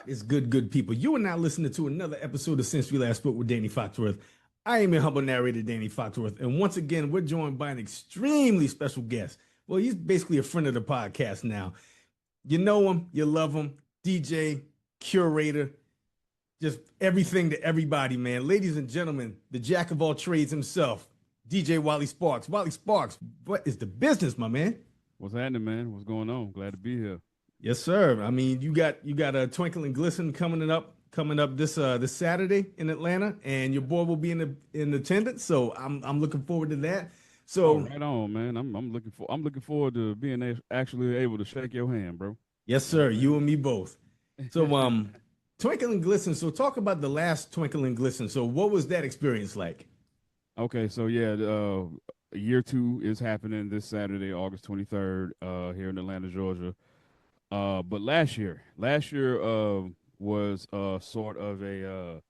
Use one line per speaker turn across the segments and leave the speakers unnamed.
is good people? You are now listening to another episode of Since We Last Spoke with Danny Foxworth. I am your humble narrator, Danny Foxworth, and once again, we're joined by an extremely special guest. Well, he's basically a friend of the podcast now. You know him, you love him, DJ, curator, just everything to everybody, man. Ladies and gentlemen, the jack of all trades himself, DJ Wally Sparks. Wally Sparks, what is the business, my man?
What's happening, man? What's going on? Glad to be here.
Yes, sir. I mean, you got a Twankle and Glisten coming up this Saturday in Atlanta, and your boy will be in attendance. So I'm looking forward to that. So
right on, man. I'm looking forward to being actually able to shake your hand, bro.
Yes, sir. You and me both. So Twankle and Glisten. So talk about the last Twankle and Glisten. So what was that experience like?
Okay, so yeah, year 2 is happening this Saturday, August 23rd, here in Atlanta, Georgia. But last year was sort of a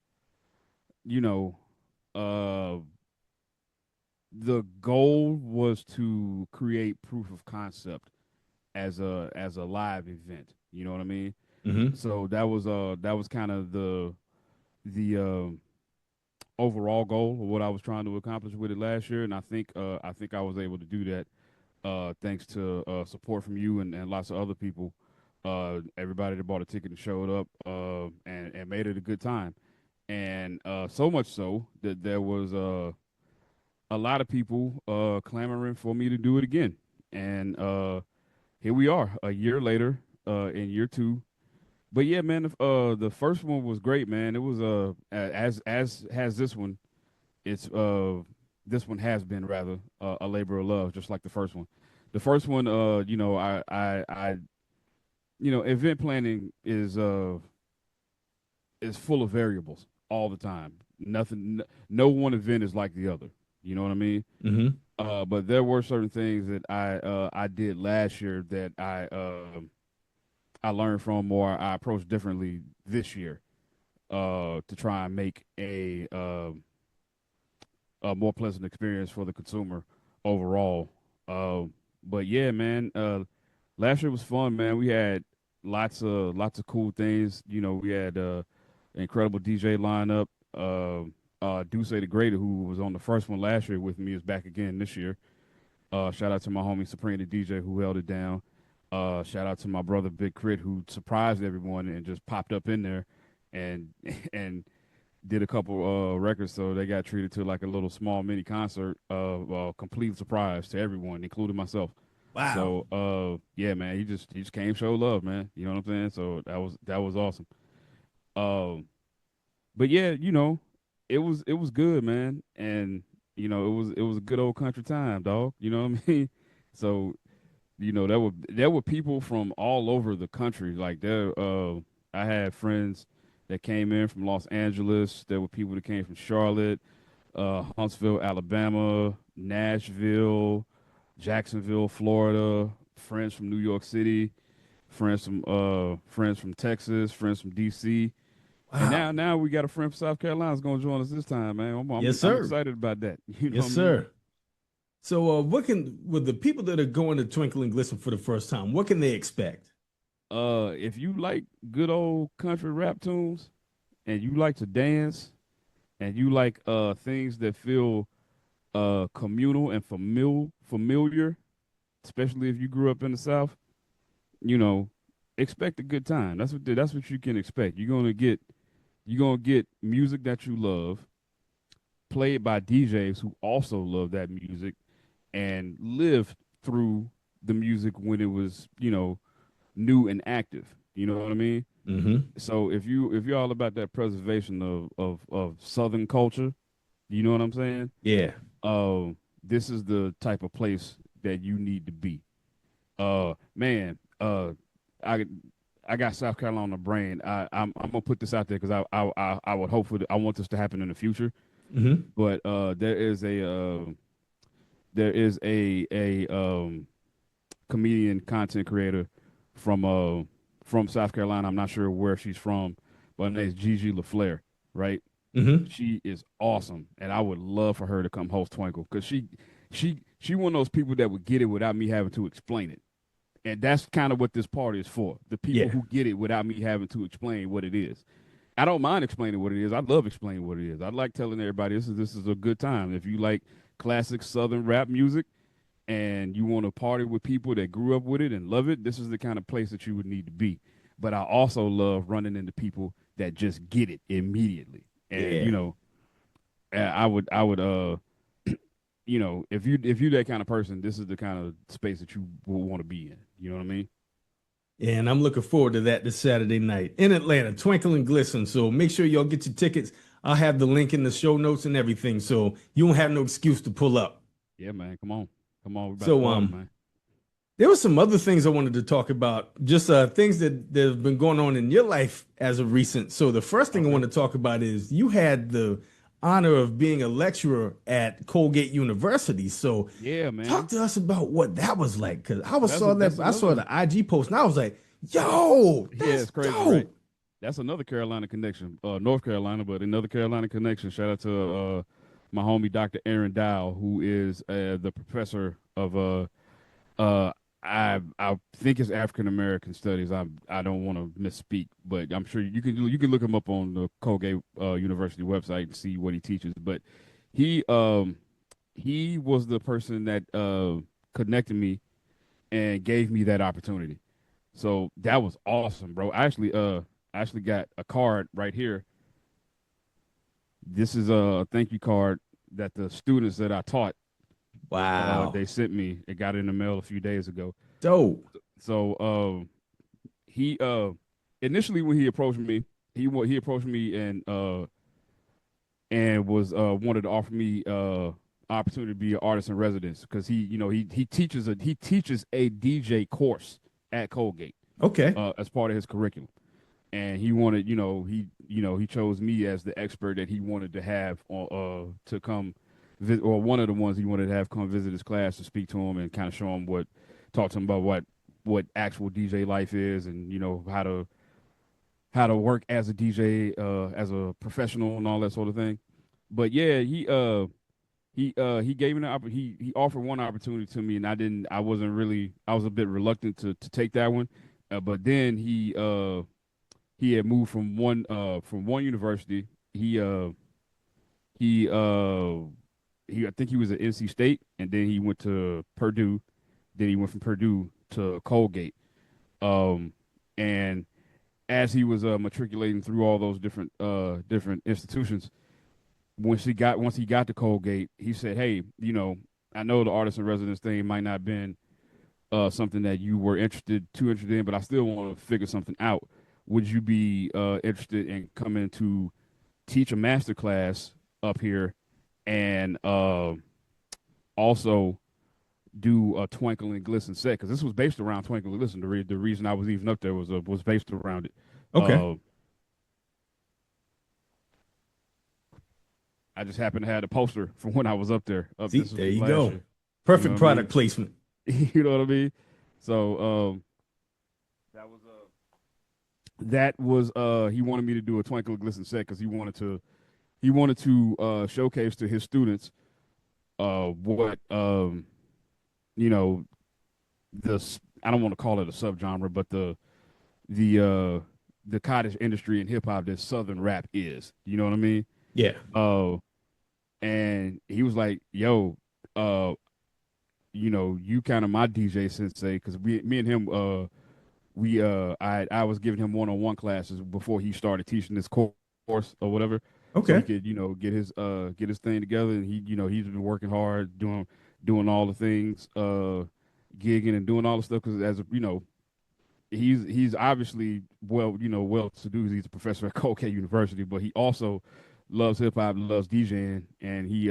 the goal was to create proof of concept as a live event. You know what I mean?
Mm-hmm.
So that was kind of the overall goal of what I was trying to accomplish with it last year, and I think I was able to do that thanks to support from you and lots of other people. Everybody that bought a ticket and showed up and made it a good time, and so much so that there was a lot of people clamoring for me to do it again, and here we are a year later in year 2. But yeah, man, the first one was great, man. It was as has this one. It's this one has been rather a labor of love, just like the first one. The first one, event planning is full of variables all the time. No one event is like the other. You know what I mean?
Mm-hmm.
But there were certain things that I did last year that I learned from, or I approached differently this year to try and make a more pleasant experience for the consumer overall. But yeah, man, last year was fun, man. We had lots of cool things. You know, we had incredible DJ lineup. Duce the Greater, who was on the first one last year with me, is back again this year. Shout out to my homie Supreme the DJ who held it down. Shout out to my brother Big Crit who surprised everyone and just popped up in there and and did a couple records, so they got treated to like a little small mini concert of complete surprise to everyone, including myself.
Wow.
So yeah, man, he just came show love, man. You know what I'm saying? So that was awesome. But yeah, it was good, man, and it was a good old country time, dog. You know what I mean? So there were people from all over the country. Like I had friends that came in from Los Angeles. There were people that came from Charlotte, Huntsville, Alabama, Nashville, Jacksonville, Florida. Friends from New York City, friends from Texas, friends from DC.
Wow.
And now we got a friend from South Carolina that's going to join us this time, man.
Yes, sir.
I'm excited about that. You know
Yes,
what I
sir.
mean?
So with the people that are going to Twinkle and Glisten for the first time, what can they expect?
If you like good old country rap tunes and you like to dance and you like things that feel communal and familiar, especially if you grew up in the South, expect a good time. That's what you can expect. You're gonna get music that you love, played by DJs who also love that music and lived through the music when it was, new and active. You know what I mean?
Mm-hmm.
So if you're all about that preservation of Southern culture, you know what I'm saying?
Yeah.
This is the type of place that you need to be. Man, I I got South Carolina on the brain. I'm gonna put this out there because I would hope I want this to happen in the future.
Mm-hmm.
But there is a comedian content creator from South Carolina. I'm not sure where she's from, but her name's Gigi LaFleur, right?
Mm-hmm.
She is awesome, and I would love for her to come host Twinkle because she one of those people that would get it without me having to explain it, And that's kind of what this party is for. The people
Yeah.
who get it without me having to explain what it is. I don't mind explaining what it is. I love explaining what it is. I like telling everybody this is a good time. If you like classic Southern rap music and you want to party with people that grew up with it and love it, this is the kind of place that you would need to be. But I also love running into people that just get it immediately. And
Yeah.
I would if you're that kind of person, this is the kind of space that you will want to be in. You know what I mean?
And I'm looking forward to that this Saturday night in Atlanta, Twankle and Glisten. So make sure y'all get your tickets. I'll have the link in the show notes and everything. So you won't have no excuse to pull up.
Yeah, man. Come on. Come on. We're about to
So
party, man.
there were some other things I wanted to talk about, just things that have been going on in your life as of recent. So the first thing I want to talk about is you had the honor of being a lecturer at Colgate University. So
Yeah,
talk
man.
to us about what that was like, because
That's
I
another
saw
one.
the IG post and I was like, yo,
Yeah,
that's
it's crazy, right?
dope.
That's another Carolina connection. North Carolina, but another Carolina connection. Shout out to my homie Dr. Aaron Dow, who is the professor of uh I think it's African American studies. I don't want to misspeak, but I'm sure you can look him up on the Colgate University website and see what he teaches. But he he was the person that connected me and gave me that opportunity. So that was awesome, bro. I actually got a card right here. This is a thank you card that the students that I taught
Wow.
they sent me. It got in the mail a few days ago.
Dope.
So he initially when he approached me, he approached me and was wanted to offer me opportunity to be an artist in residence because he teaches a DJ course at Colgate
Okay.
as part of his curriculum. And he wanted, he chose me as the expert that he wanted to have to come visit, or one of the ones he wanted to have come visit his class to speak to him and kind of show him talk to him about what actual DJ life is, and how to work as a DJ, as a professional and all that sort of thing. But yeah, he gave me he offered one opportunity to me, and I was a bit reluctant to take that one, but then he had moved from one university. He I think he was at NC State, and then he went to Purdue. Then he went from Purdue to Colgate. And as he was matriculating through all those different institutions, once he got to Colgate, he said, "Hey, I know the artist in residence thing might not have been something that you were too interested in, but I still want to figure something out. Would you be interested in coming to teach a master class up here and also do a Twankle and Glisten set? Because this was based around Twankle and Glisten. The reason I was even up there was based around it.
Okay.
Uh, I just happened to have a poster from when I was up there.
See,
This was
there you
last
go.
year. You know
Perfect
what I
product
mean?
placement.
You know what I mean? So that was he wanted me to do a Twinkle and Glisten set because he wanted to showcase to his students what you know this I don't want to call it a subgenre, but the uh the cottage industry and hip hop that Southern rap is. You know what I mean?
Yeah.
Uh and he was like, "Yo, uh, you kind of my DJ sensei," because me and him I was giving him one-on-one classes before he started teaching this course or whatever, so he
Okay.
could get his thing together. And he's been working hard doing all the things, gigging and doing all the stuff because he's obviously well to do. He's a professor at Colgate University, but he also loves hip hop, loves DJing, and he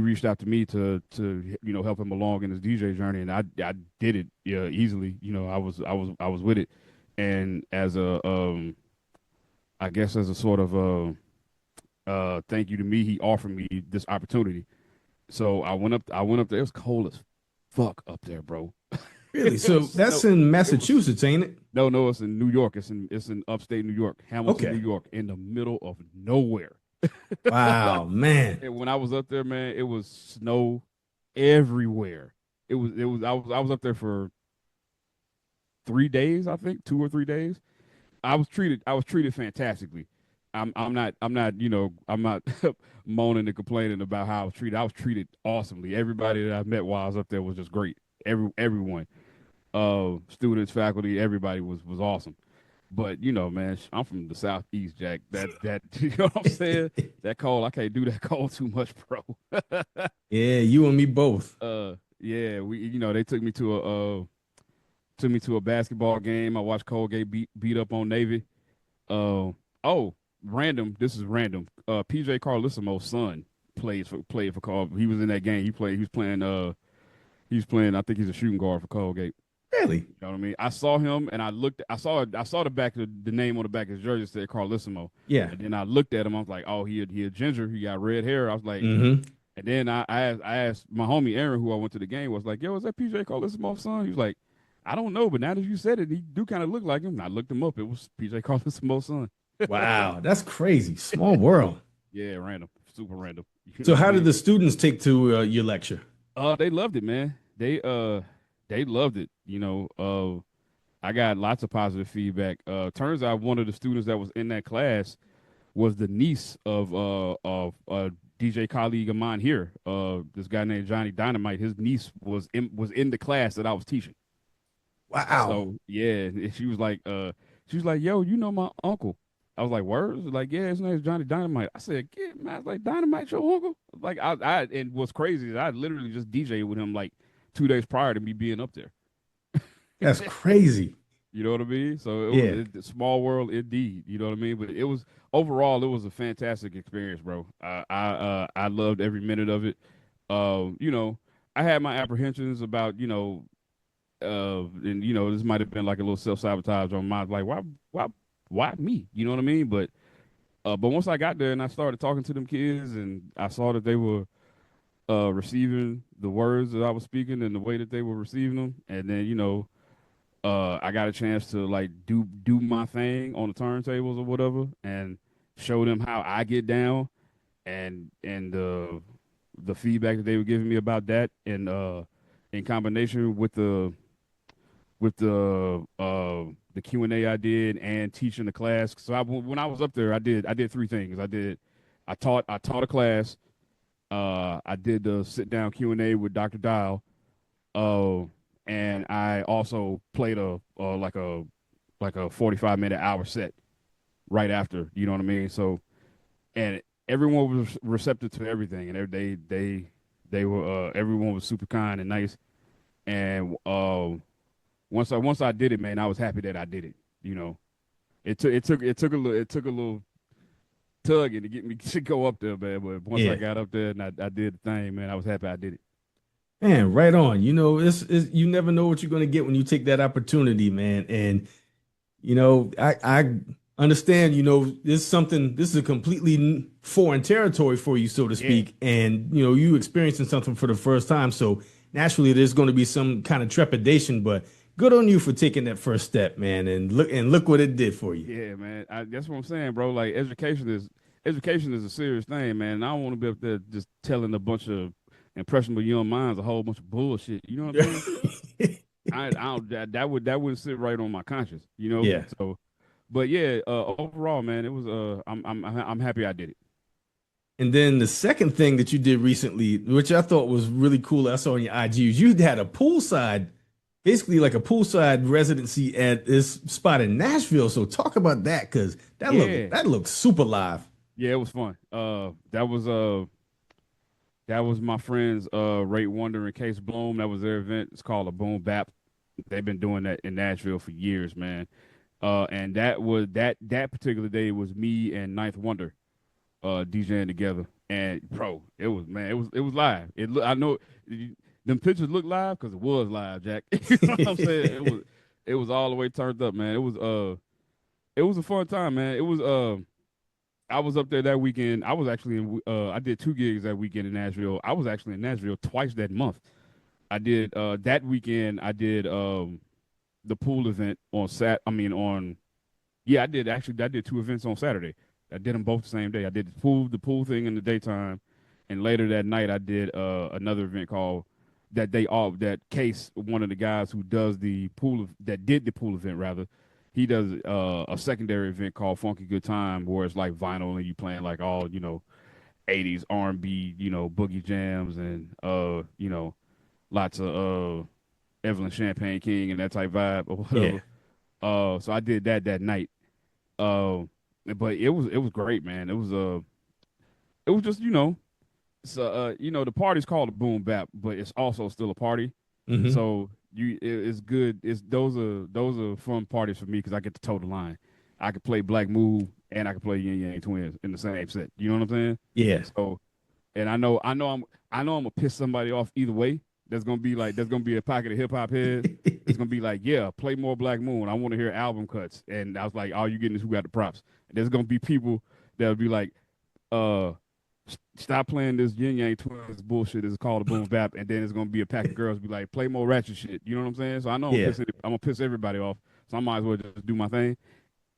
reached out to me to help him along in his DJ journey, and I did it easily. I was with it, and as a I guess as a sort of thank you to me, he offered me this opportunity. So I went up there. It was cold as fuck up there, bro.
Really?
It
So
was
that's
snow.
in
It was
Massachusetts, ain't it?
no, it's in New York. It's in upstate New York, Hamilton, New
Okay.
York, in the middle of nowhere.
Wow, man.
And when I was up there, man, it was snow everywhere. It was I was up there for 3 days, I think, 2 or 3 days. I was treated fantastically. I'm not moaning and complaining about how I was treated. I was treated awesomely. Everybody that I met while I was up there was just great. Everyone, students, faculty, everybody was awesome. But man, I'm from the southeast, Jack. That you know what I'm saying? That cold, I can't do that cold too much, bro.
Yeah, you and me both.
Yeah, they took me to a basketball game. I watched Colgate beat up on Navy. Uh, oh, random. This is random. PJ Carlissimo's son played for Col. He was in that game. He played. He was playing. He was playing. I think he's a shooting guard for Colgate.
Really?
You know what I mean? I saw him and I looked. I saw the back of the name on the back of his jersey said Carlissimo.
Yeah.
And then I looked at him. I was like, oh, he a ginger. He got red hair. I was like,
Mm-hmm.
and then I asked my homie Aaron, who I went to the game, was like, yo, is that PJ Carlissimo's son? He was like, I don't know, but now that you said it, he do kind of look like him. And I looked him up. It was PJ Carlissimo's son.
Wow, that's crazy. Small world.
Yeah, random, super random. You know
So
what I
how did
mean?
the students take to your lecture?
They loved it, man. They loved it. I got lots of positive feedback. Turns out one of the students that was in that class was the niece of DJ colleague of mine here. This guy named Johnny Dynamite. His niece was in the class that I was teaching.
Wow.
So yeah, and she was like, yo, you know my uncle. I was like, word? She was like, yeah, his name is Johnny Dynamite. I said, yeah, man. I was like, Dynamite, your uncle? Like, and what's crazy is I literally just DJed with him like 2 days prior to me being up there.
That's crazy.
You know what I mean? So
Yeah.
a small world indeed. You know what I mean? But it was overall, it was a fantastic experience, bro. I loved every minute of it. I had my apprehensions about and this might have been like a little self sabotage on my like why me? You know what I mean? But once I got there and I started talking to them kids and I saw that they were receiving the words that I was speaking and the way that they were receiving them, and then I got a chance to like do my thing on the turntables or whatever, and show them how I get down, and the feedback that they were giving me about that, and in combination with the Q&A I did and teaching the class. So when I was up there, I did three things. I taught a class. I did the sit down Q&A with Dr. Dial. Uh, and I also played a 45-minute hour set right after. You know what I mean? So, and everyone was receptive to everything, and they were everyone was super kind and nice. And once I did it, man, I was happy that I did it. It took a little tugging to get me to go up there, man. But once I
Yeah.
got up there and I did the thing, man, I was happy I did it.
Man, right on. It's you never know what you're going to get when you take that opportunity, man. And I understand, this is a completely foreign territory for you, so to
Yeah.
speak. And, you experiencing something for the first time. So naturally there's going to be some kind of trepidation, but good on you for taking that first step, man. And look what it did for you.
Yeah, man. That's what I'm saying, bro. Like education is a serious thing, man. And I don't want to be up there just telling a bunch of impressionable young minds a whole bunch of bullshit. You know what I'm saying? I don't that wouldn't sit right on my conscience, you know.
Yeah.
So, but yeah, overall, man, it was I'm happy I did it.
And then the second thing that you did recently, which I thought was really cool, I saw on your IG, is you had a poolside, basically like a poolside residency at this spot in Nashville. So talk about that, because
Yeah,
that looked super live.
yeah, it was fun. That was my friends Rate Wonder and Case Bloom. That was their event. It's called a Boom Bap. They've been doing that in Nashville for years, man. And that particular day was me and Ninth Wonder DJing together. And bro, it was live. I know them pictures look live because it was live, Jack. You know what I'm saying? It was all the way turned up, man. It was a fun time, man. I was up there that weekend. I was actually I did 2 gigs that weekend in Nashville. I was actually in Nashville twice that month. I did that weekend. I did the pool event on on yeah. I did two events on Saturday. I did them both the same day. I did the pool thing in the daytime, and later that night I did another event called that Case, one of the guys who does that did the pool event rather, he does a secondary event called Funky Good Time where it's like vinyl and you playing like all 80s R&B boogie jams and lots of Evelyn Champagne King and that type vibe or
Yeah.
whatever. So I did that night. Uh, but it was great, man. It was just so the party's called a boom bap, but it's also still a party.
Mm-hmm.
So it's good. Those are fun parties for me because I get to toe the line. I could play Black Mood and I could play Yin Yang Twins in the same set. You know what I'm saying?
Yeah.
So and I know I'm gonna piss somebody off either way. There's gonna be a pocket of hip hop heads. It's gonna be like, yeah, play more Black Moon. I want to hear album cuts. And I was like, all you getting is who got the props. And there's gonna be people that'll be like, uh, stop playing this Yin Yang Twins bullshit. It's called a boom bap, and then it's gonna be a pack of girls be like, play more ratchet shit. You know what I'm saying? So I know
Yeah.
I'm gonna piss everybody off. So I might as well just do my thing.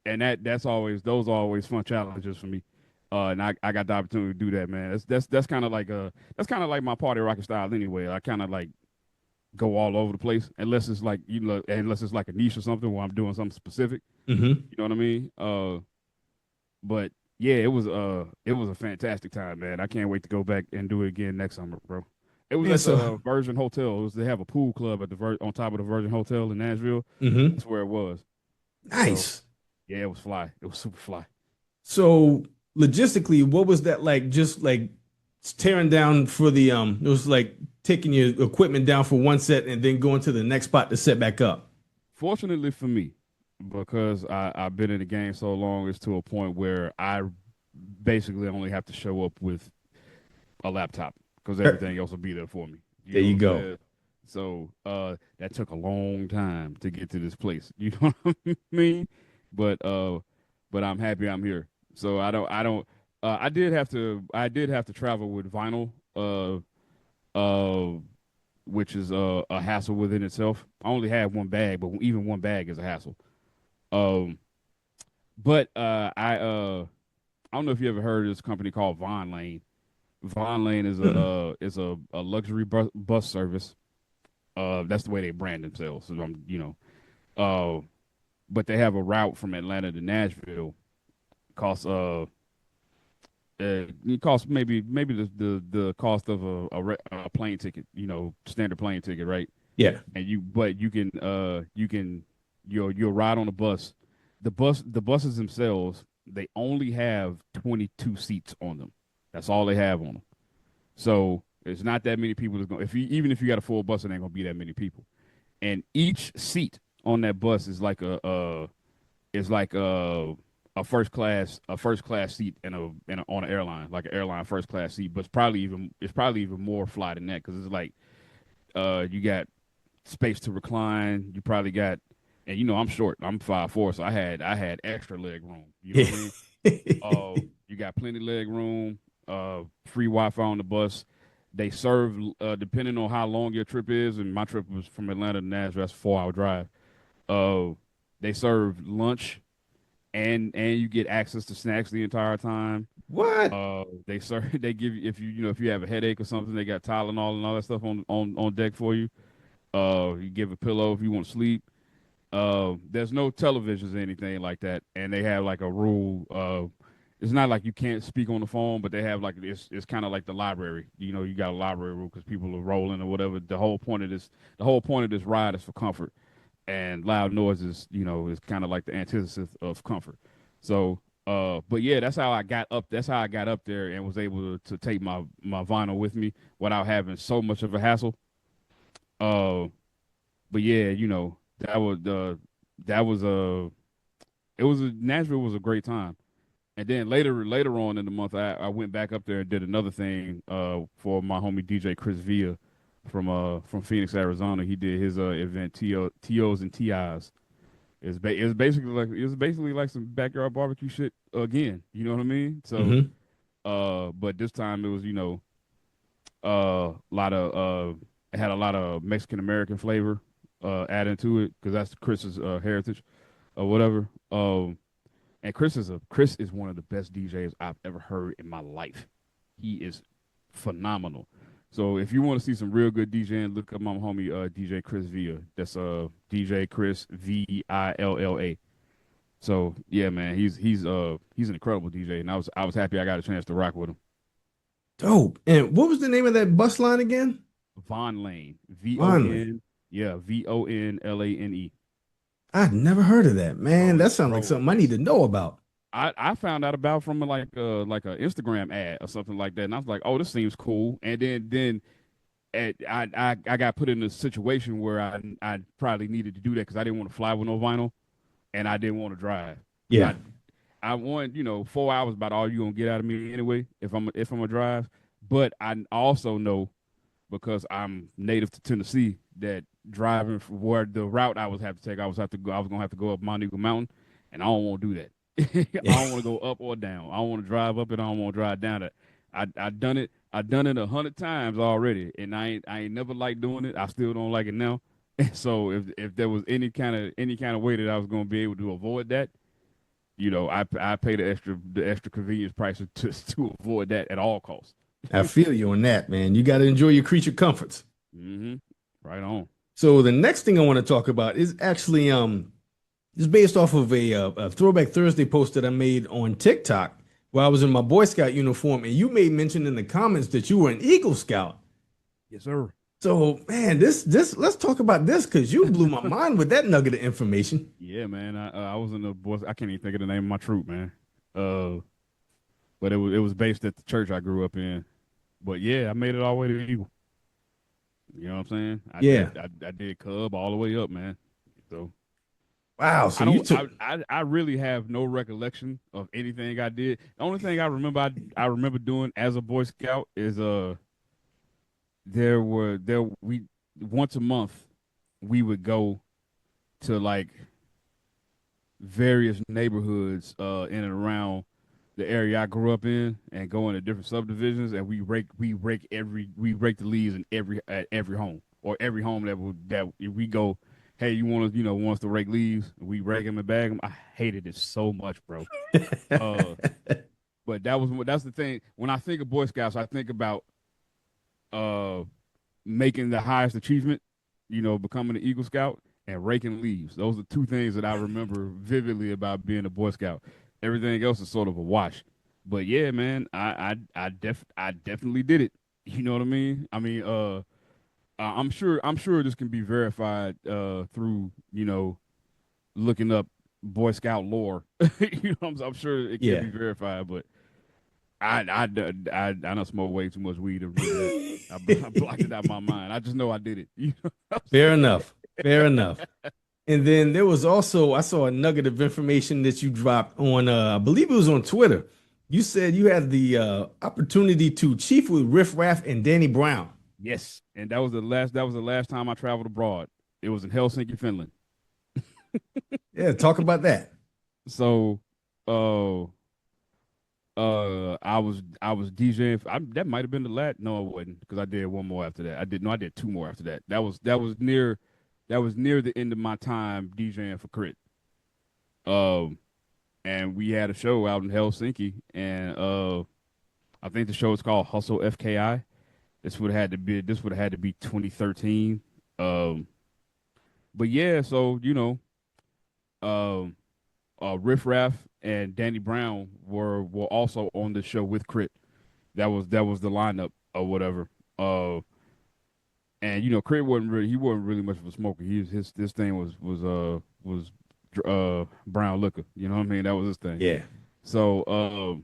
And those are always fun challenges for me. And I got the opportunity to do that, man. That's kind of like my party rocket style anyway. I kind of like go all over the place unless it's like unless it's like a niche or something where I'm doing something specific.
Mm-hmm.
You know what I mean? But yeah, it was a fantastic time, man. I can't wait to go back and do it again next summer, bro. It was
Man,
at the
so
Virgin Hotel. They have a pool club at on top of the Virgin Hotel in Nashville.
mm-hmm.
That's where it was. So
Nice.
yeah, it was fly. It was super fly.
So logistically, what was that like? Just like tearing down for it was like taking your equipment down for one set and then going to the next spot to set back up.
Fortunately for me, because I've been in the game so long, it's to a point where I basically only have to show up with a laptop because
Er,
everything else will be there for me. You
There
know
you
what I'm
go.
saying? So that took a long time to get to this place. You know what I mean? But but I'm happy I'm here. So I don't I did have to travel with vinyl uh which is a hassle within itself. I only had one bag, but even one bag is a hassle. Um but I don't know if you ever heard of this company called Von Lane. Von Lane is
Mm-mm.
a luxury bus service. That's the way they brand themselves. So but they have a route from Atlanta to Nashville. Costs it costs maybe the cost of a plane ticket. Standard plane ticket, right?
Yeah.
And you'll ride on a bus. The buses themselves, they only have 22 seats on them. That's all they have on them. So there's not that many people that's going. Even if you got a full bus, it ain't gonna be that many people. And each seat on that bus is like a first class seat on an airline, like an airline first class seat. But it's probably even more fly than that because it's like you got space to recline. You probably got, and I'm short. I'm 5'4", so I had extra leg room. You know
Yeah.
what I mean? You got plenty leg room. Free Wi-Fi on the bus. They serve depending on how long your trip is. And my trip was from Atlanta to Nashville. That's a 4-hour drive. Uh, they serve lunch and you get access to snacks the entire time.
What?
They give you if you have a headache or something, they got Tylenol and all that stuff on deck for you. You give a pillow if you want to sleep. There's no televisions or anything like that, and they have like a rule. It's not like you can't speak on the phone, but they have like it's kind of like the library. You got a library rule because people are rolling or whatever. The whole point of this ride is for comfort, and loud noises, is kind of like the antithesis of comfort. So, but yeah, that's how I got up. That's how I got up there and was able to take my vinyl with me without having so much of a hassle. Uh, but yeah, that was Nashville was a great time. And then later on in the month, I went back up there and did another thing for my homie DJ Chris Villa from Phoenix, Arizona. He did his event TOs and TIs. It was basically like some backyard barbecue shit again. You know what I mean? So
Mm-hmm.
but this time it was lot of it had a lot of Mexican American flavor added to it because that's Chris's heritage or whatever. And Chris is one of the best DJs I've ever heard in my life. He is phenomenal. So if you want to see some real good DJing, look up my homie DJ Chris Villa. That's DJ Chris Villa. So yeah, man, he's an incredible DJ, and I was happy I got a chance to rock with him.
Dope. And what was the name of that bus line again?
Von Lane, V O
Finally.
N, yeah, VonLane.
I'd never heard of that, man. That sounds like
Bro,
something I need to know about.
I found out about from like a Instagram ad or something like that, and I was like, oh, this seems cool. And then I got put in a situation where I probably needed to do that because I didn't want to fly with no vinyl, and I didn't want to drive because
Yeah.
I want 4 hours about all you gonna get out of me anyway if I'm a drive. But I also know because I'm native to Tennessee that driving for where the route I was have to take, I was gonna have to go up Monteagle Mountain, and I don't want to do that. I don't want to go up or down. I don't want to drive up and I don't want to drive down it. I done it. I done it 100 times already, and I ain't never liked doing it. I still don't like it now. And so if there was any kind of way that I was gonna be able to avoid that, I pay the extra convenience price to avoid that at all costs.
I feel you on that, man. You got to enjoy your creature comforts.
Mm-hmm. Right on.
So the next thing I want to talk about is actually it's based off of a Throwback Thursday post that I made on TikTok where I was in my Boy Scout uniform, and you made mention in the comments that you were an Eagle Scout.
Yes, sir.
So man, this let's talk about this because you blew my mind with that nugget of information.
Yeah, man. I was in the boy. I can't even think of the name of my troop, man. But it was based at the church I grew up in. But yeah, I made it all the way to Eagle. You know what I'm saying? I
Yeah.
did. I did Cub all the way up, man. So
Wow.
I
So you
don't.
took
I really have no recollection of anything I did. The only thing I remember I remember doing as a Boy Scout is there we once a month we would go to like various neighborhoods in and around the area I grew up in and go into different subdivisions, and we rake the leaves in every home, or every home that we go, hey, you want us to rake leaves, we rake them and bag them. I hated it so much, bro. uh but that's the thing. When I think of Boy Scouts, I think about uh making the highest achievement, becoming an Eagle Scout and raking leaves. Those are two things that I remember vividly about being a Boy Scout. Everything else is sort of a wash. But yeah, man, I definitely did it. You know what I mean? I mean, I'm sure this can be verified through, looking up Boy Scout lore. I'm sure it can
yeah.
be verified, but I don't smoke way too much weed to remember that. I blocked it out of my mind. I just know I did it. You know what I'm
Fair
saying?
enough. Fair enough. And then there was also, I saw a nugget of information that you dropped on, I believe it was on Twitter. You said you had the opportunity to chief with Riff Raff and Danny Brown.
Yes, and that was the last time I traveled abroad. It was in Helsinki, Finland.
Yeah, talk about that.
So, uh, I was DJing. That might have been the last. No, it wasn't because I did one more after that. I did two more after that. That was near the end of my time DJing for Crit. Um, and we had a show out in Helsinki, and I think the show is called Hustle FKI. This would have had to be 2013. Um, but yeah, so um, Riff Raff and Danny Brown were also on the show with Crit. That was the lineup or whatever. And Crit wasn't really much of a smoker. His thing was brown liquor. You know what I mean? That was his thing.
Yeah.
So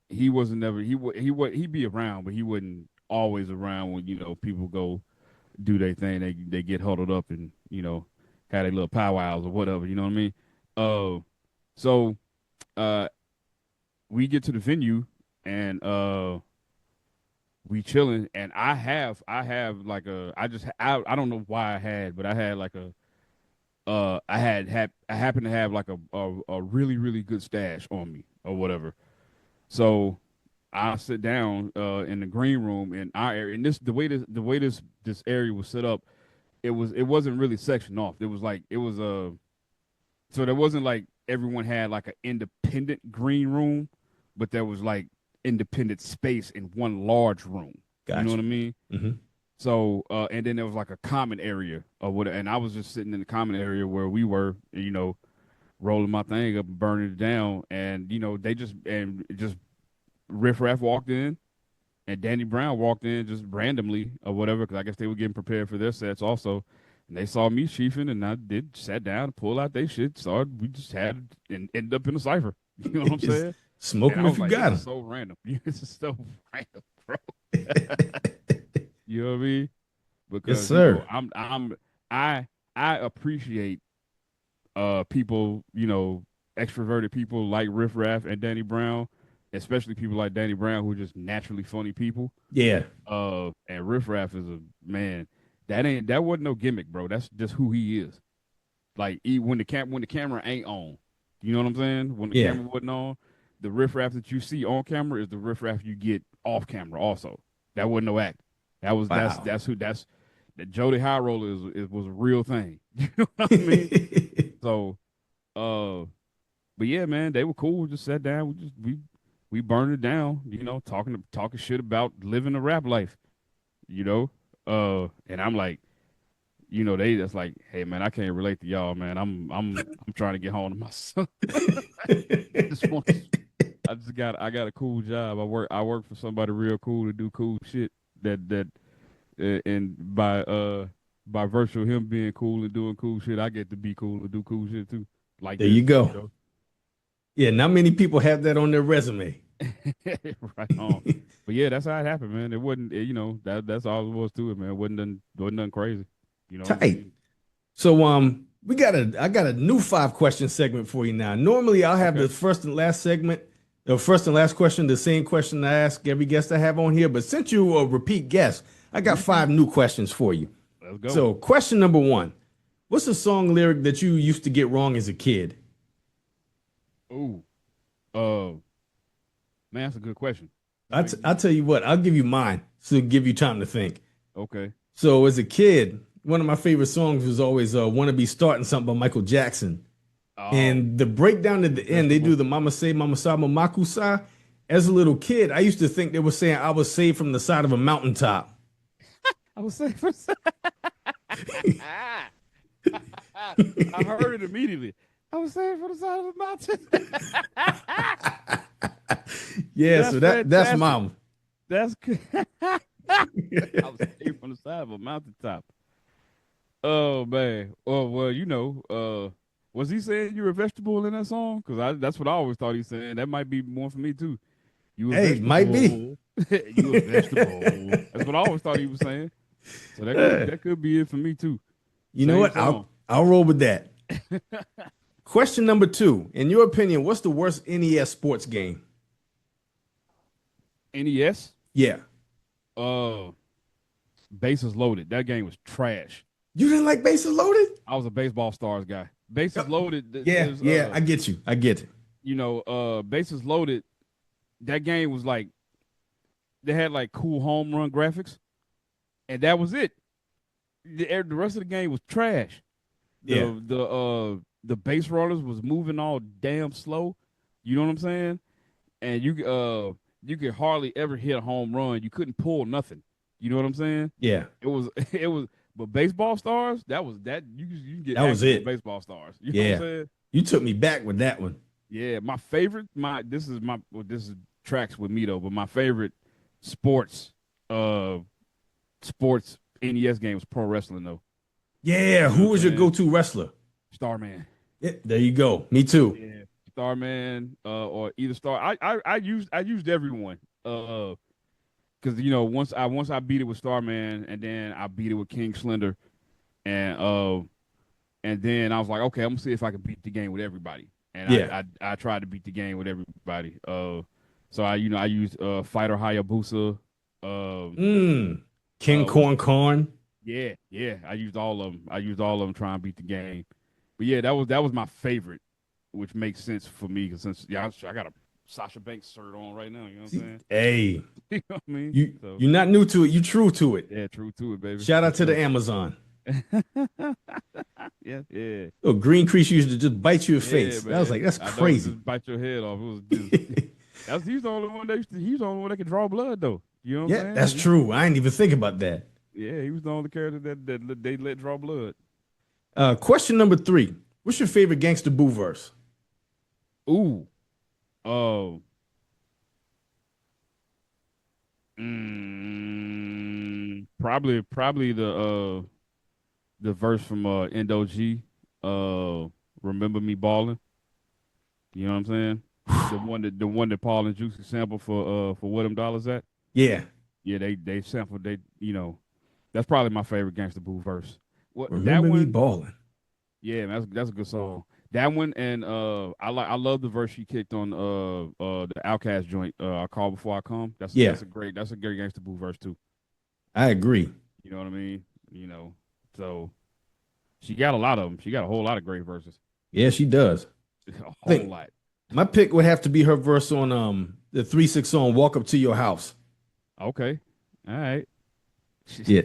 he wasn't never he'd be around, but he wasn't always around when people go do their thing. They get huddled up and have their little powwows or whatever. You know what I mean? Uh, so uh, we get to the venue and we chilling, and I have like I don't know why I had, but I had like a I happened to have like a really really good stash on me or whatever. So I sit down in the green room in our area, and the way this area was set up, it wasn't really sectioned off. It was like it was so there wasn't like everyone had like an independent green room, but there was like independent space in one large room.
Gotcha.
You know what I mean?
Mm-hmm.
So, and then there was like a common area or what, and I was just sitting in the common area where we were, rolling my thing up and burning it down. And, they just Riff Raff walked in and Danny Brown walked in just randomly or whatever, because I guess they were getting prepared for their sets also. And they saw me chiefing, and I sat down, pull out their shit, started. We just had and ended up in a cipher. You know what I'm saying?
Smoke them if you got them.
So random. This is so random, bro. You know what I mean? Because
yes, sir.
I appreciate people, extroverted people like Riff Raff and Danny Brown, especially people like Danny Brown who are just naturally funny people.
Yeah.
And Riff Raff is a man. That wasn't no gimmick, bro. That's just who he is. Like when the camera ain't on, you know what I'm saying? When the camera wasn't on, the Riff Raff that you see on camera is the Riff Raff you get off camera. Also, that wasn't no act. That Jody High Roller was a real thing. You know what I mean? So, but yeah, man, they were cool. We just sat down. We burned it down. Talking shit about living a rap life. And I'm like, they just like, hey man, I can't relate to y'all, man. I'm trying to get home to my son. I got a cool job. I work for somebody real cool to do cool shit and by virtue of him being cool and doing cool shit, I get to be cool and do cool shit too. Like
there you go. Yeah, not many people have that on their resume.
Right on. But yeah, that's how it happened, man. It wasn't, that's all it was to it, man. It wasn't nothing crazy.
Tight. So I got a new 5-question segment for you now. Normally I'll have the first and last segment, the first and last question, the same question I ask every guest I have on here. But since you a repeat guest, I got 5 new questions for you.
Let's go.
So question number 1, what's a song lyric that you used to get wrong as a kid?
Ooh, man, that's a good question.
I'll tell you what, I'll give you mine to give you time to think.
Okay.
So as a kid, one of my favorite songs was always "Wanna Be Starting Something" by Michael Jackson. Oh. And the breakdown at the end, they do the Mama Say, Mama Sa, Mama Kusa. As a little kid, I used to think they were saying I was saved from the side of a mountaintop.
I was saved from I heard it immediately. I was saved from the side of a mountain.
Yeah, so that's mom.
That's good. I was saved from the side of a mountaintop. Oh man. Oh well, was he saying you're a vegetable in that song? Because that's what I always thought he's saying. That might be one for me too.
Might be.
You a vegetable. That's what I always thought he was saying. So that could be it for me too.
You know what? I'll roll with that. Question number 2. In your opinion, what's the worst NES sports game?
NES?
Yeah.
Bases Loaded. That game was trash.
You didn't like Bases Loaded?
I was a Baseball Stars guy. Bases Loaded.
Yeah, I get you. I get it.
Bases Loaded, that game was like, they had like cool home run graphics, and that was it. The rest of the game was trash. The base runners was moving all damn slow. You know what I'm saying? And you could hardly ever hit a home run. You couldn't pull nothing. You know what I'm saying?
Yeah.
It was. But Baseball Stars, that was that. You can get
that was it.
Baseball Stars. You know what I'm saying?
You took me back with that one.
Yeah, my favorite. This is tracks with me though. But my favorite sports NES game was pro wrestling though.
Yeah, who was your go-to wrestler?
Starman.
Yeah, there you go. Me too.
Yeah, Starman or either Star. I used everyone. Because once I beat it with Starman, and then I beat it with King Slender, and then I was like, okay, I'm gonna see if I can beat the game with everybody. And I tried to beat the game with everybody. So I used Fighter Hayabusa,
King Corn.
Yeah, I used all of them trying to beat the game. But yeah, that was my favorite, which makes sense for me because since I got a Sasha Banks shirt on right now. You know what I'm saying?
Hey,
you know what I mean?
You're not new to it. You true to it.
Yeah, true to it, baby.
Shout out to the Amazon.
Yeah.
Oh, Green Crease used to just bite your face.
Man.
I was like, that's crazy.
Just bite your head off. It was just He's the only one he's the only one that can draw blood though. You know what
Yeah,
I'm
that's
saying?
true. I didn't even think about that.
Yeah, he was the only character that they let draw blood.
Question number 3. What's your favorite Gangsta Boo verse?
Ooh. Probably the verse from Endo G, Remember Me Ballin'. You know what I'm saying? The one that Paul and Juicy sampled for What Them Dollars At.
Yeah.
Yeah, they sampled that's probably my favorite Gangsta Boo verse. What that
Remember me
one?
balling.
Yeah, man, that's a good song. That one and I love the verse she kicked on the Outkast joint, I Call Before I Come.
Yeah,
That's a great Gangsta Boo verse too.
I agree.
You know what I mean? You know, so she got a lot of them. She got a whole lot of great verses.
Yeah, she does.
A
I
whole
think
lot.
my pick would have to be her verse on the 3-6 song "Walk Up to Your House."
Okay. All right.
Yeah,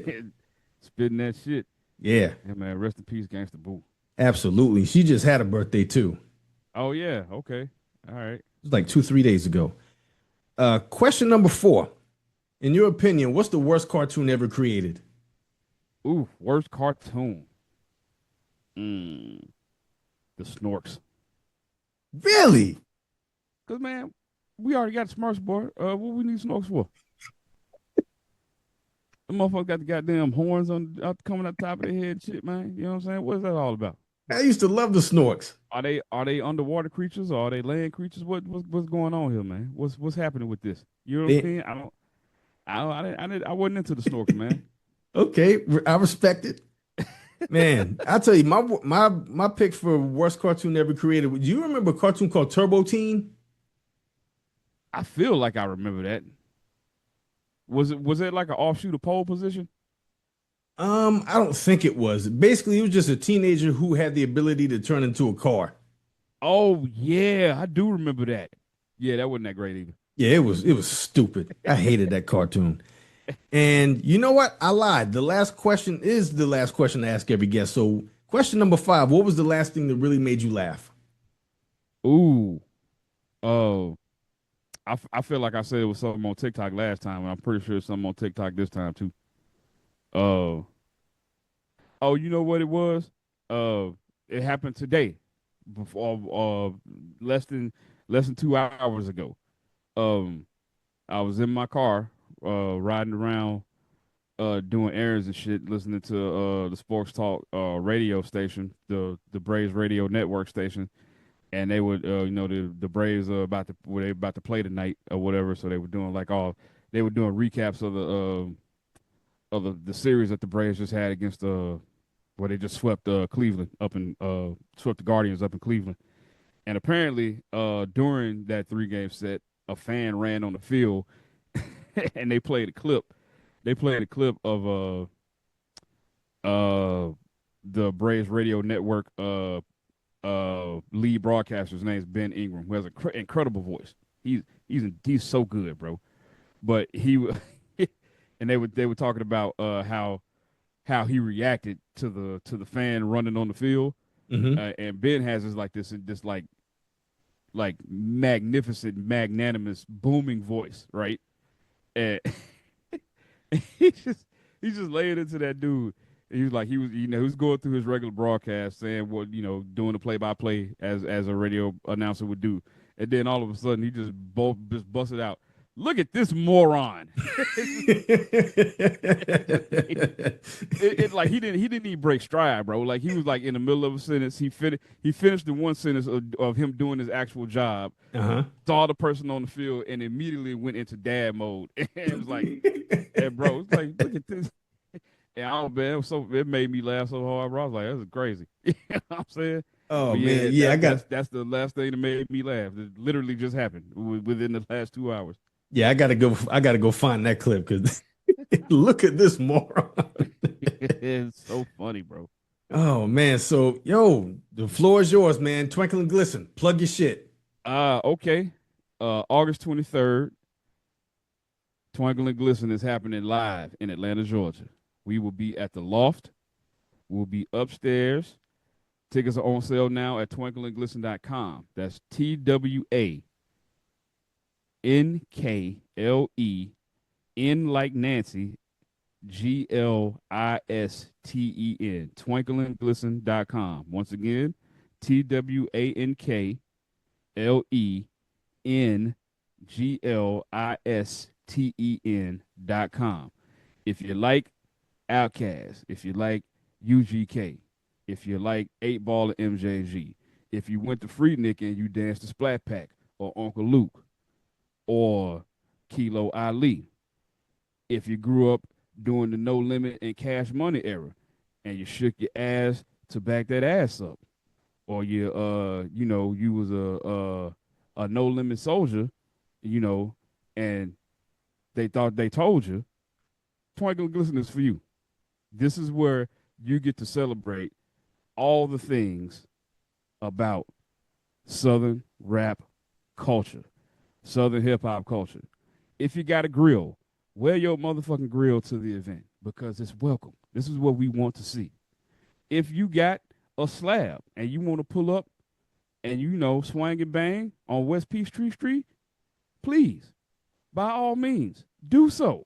Spitting that shit.
yeah,
Yeah, man. Rest in peace, Gangsta Boo.
absolutely. She just had a birthday too.
Oh yeah. Okay. All right.
It was like 2-3 days ago. Question number 4. In your opinion, what's the worst cartoon ever created?
Ooh, worst cartoon. Mm, the Snorks.
Really?
Cause man, we already got Smurfs, boy. What we need Snorks for? The motherfucker got the goddamn horns coming up top of their head, and shit, man. You know what I'm saying? What is that all about?
I used to love the Snorks.
Are they underwater creatures or are they land creatures? What's going on here, man? What's happening with this? You know what I'm
They,
saying? I wasn't into the Snorks, man.
okay, I respect it. Man, I tell you, my pick for worst cartoon ever created. Do you remember a cartoon called Turbo Teen?
I feel like I remember that. Was it like an offshoot of pole position?
I don't think it was. Basically, he was just a teenager who had the ability to turn into a car.
Oh yeah, I do remember that. Yeah, that wasn't that great either.
Yeah, it was stupid. I hated that cartoon. And you know what? I lied. The last question is the last question to ask every guest. So, question number 5, what was the last thing that really made you laugh?
Ooh, oh, I feel like I said it was something on TikTok last time, and I'm pretty sure it's something on TikTok this time too. Uh, oh, you know what it was? Uh, it happened today, before less than 2 hours ago. Um, I was in my car, riding around, doing errands and shit, listening to the Sports Talk radio station, the Braves radio network station, and they would the Braves were they about to play tonight or whatever, so they were doing they were doing recaps of the series that the Braves just had against where they just swept Cleveland up and swept the Guardians up in Cleveland. And apparently, during that 3-game set, a fan ran on the field and they played a clip. They played a clip of the Braves radio network lead broadcaster. His name is Ben Ingram, who has an incredible voice. He's so good, bro. But and they were talking about how he reacted to the fan running on the field.
Hmm.
And Ben has this like magnificent, magnanimous, booming voice, right? And he just he just laid into that dude. He was like he was going through his regular broadcast saying what doing the play by play as a radio announcer would do, and then all of a sudden he just busted out. Look at this moron! Like he didn't even break stride, bro. Like he was like in the middle of a sentence. He finished the one sentence of him doing his actual job,
Uh-huh.
saw the person on the field, and immediately went into dad mode. And it was like, and bro, it's like, look at this. And I don't man, it made me laugh so hard, bro. I was like, this is crazy. You know what I'm saying?
Oh
But
man,
yeah,
yeah,
that's the last thing that made me laugh. It literally just happened within the last 2 hours.
I gotta go find that clip because look at this moron.
It's so funny, bro.
Oh man, so yo, the floor is yours, man. Twinkle and Glisten, plug your shit.
Okay. August 23rd, Twankle and Glisten is happening live in Atlanta, Georgia. We will be at the Loft. We'll be upstairs. Tickets are on sale now at twinkleandglisten.com. That's TWA N like Nancy, Glisten, twankleandglisten.com. Once again, TwankleandGlisten.com. If you like Outkast, if you like UGK, if you like 8 Ball and MJG, if you went to Freaknik and you danced the Splat Pack or Uncle Luke or Kilo Ali, if you grew up during the No Limit and Cash Money era and you shook your ass to back that ass up, or you you was a No Limit soldier, and they thought they told you, Twankle and Glisten is for you. This is where you get to celebrate all the things about Southern rap culture, Southern hip hop culture. If you got a grill, wear your motherfucking grill to the event because it's welcome. This is what we want to see. If you got a slab and you want to pull up and swing and bang on West Peachtree Street, please, by all means, do so.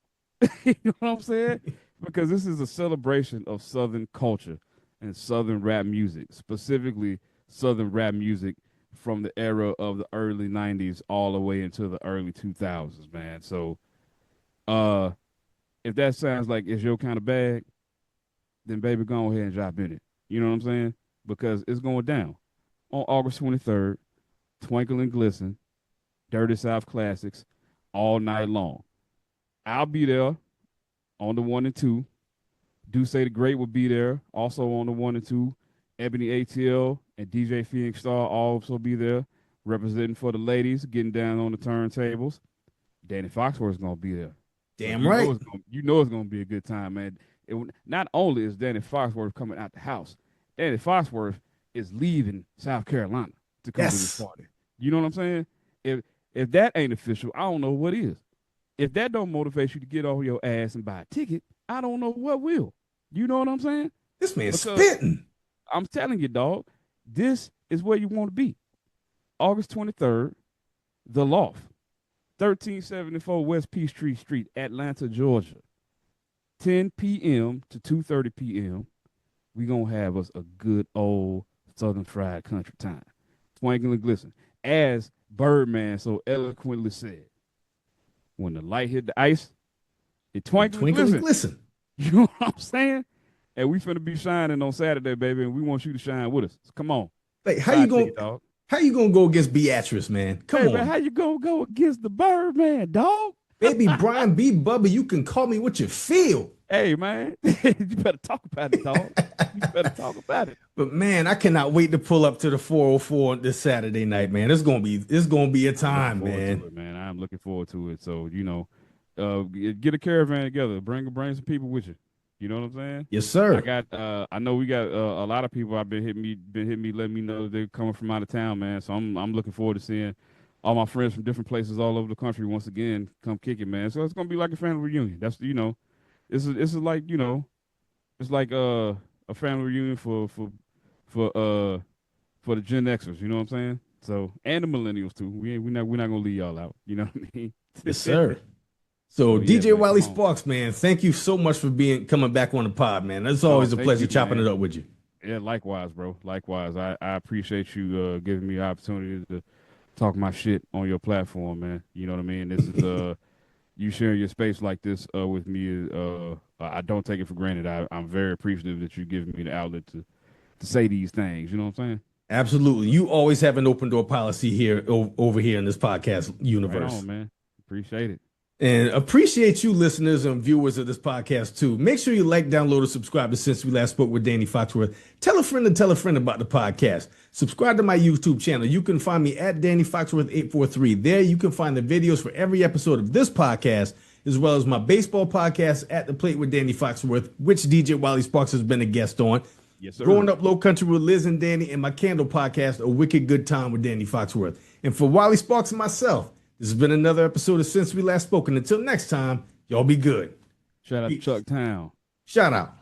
You know what I'm saying? Because this is a celebration of Southern culture and Southern rap music, specifically Southern rap music from the era of the early 90s all the way into the early 2000s, man. So if that sounds like it's your kind of bag, then baby, go ahead and drop in it. You know what I'm saying? Because it's going down on August 23rd, Twankle and Glisten, Dirty South Classics, all night long. I'll be there on the 1 and 2. Do Say the Great will be there, also on the 1 and 2. Ebony ATL and DJ Phoenix Star also be there, representing for the ladies, getting down on the turntables. Danny Foxworth's gonna be there.
Damn
so
right.
It's gonna be a good time, man. Not only is Danny Foxworth coming out the house, Danny Foxworth is leaving South Carolina to come to this party. You know what I'm saying? If that ain't official, I don't know what is. If that don't motivate you to get off your ass and buy a ticket, I don't know what will. You know what I'm saying?
This man's spitting.
I'm telling you, dog, this is where you want to be. August 23rd, The Loft, 1374 West Peachtree Street, Atlanta, Georgia. 10 p.m. to 2:30 p.m. We gonna have us a good old Southern fried country time. Twankle and Glisten. As Birdman so eloquently said, when the light hit the ice, it twinkle and glisten. You know what I'm saying? And we finna be shining on Saturday, baby, and we want you to shine with us. So come on.
Like, how you gonna go against Beatrice, man? Come on.
Man, how you gonna go against the Birdman, dog?
Baby Brian B. Bubba, you can call me what you feel.
Hey, man, you better talk about it, dog. You better talk about it.
But man, I cannot wait to pull up to the 404 this Saturday night, man. It's gonna be a time, man.
I'm looking forward to it. So get a caravan together. Bring some people with you. You know what I'm saying?
Yes, sir.
I know we got a lot of people. I've been hitting me, letting me know they're coming from out of town, man. So I'm looking forward to seeing all my friends from different places all over the country once again come kick it, man. So it's gonna be like a family reunion. That's this is like it's like a family reunion for the Gen Xers. You know what I'm saying? So and the millennials too. We're not gonna leave y'all out. You know what I mean?
Yes, sir. So DJ Wally Sparks, man, thank you so much for coming back on the pod, man. It's always a pleasure chopping it up with you.
Yeah, likewise, bro. Likewise. I appreciate you giving me the opportunity to talk my shit on your platform, man. You know what I mean? This is you sharing your space like this with me. I don't take it for granted. I'm very appreciative that you giving me the outlet to say these things. You know what I'm saying?
Absolutely. You always have an open door policy here over here in this podcast universe.
Right on, man. Appreciate it.
And appreciate you listeners and viewers of this podcast too. Make sure you like, download, and subscribe to Since We Last Spoke with Danny Foxworth. Tell a friend about the podcast. Subscribe to my YouTube channel. You can find me at Danny Foxworth 843. There you can find the videos for every episode of this podcast, as well as my baseball podcast, At the Plate with Danny Foxworth, which DJ Wally Sparks has been a guest on.
Yes, sir.
Growing Up Low Country with Liz and Danny, and my Candle podcast, A Wicked Good Time with Danny Foxworth. And for Wally Sparks and myself, this has been another episode of Since We Last Spoken. Until next time, y'all be good.
Shout out to Chuck Town.
Shout out.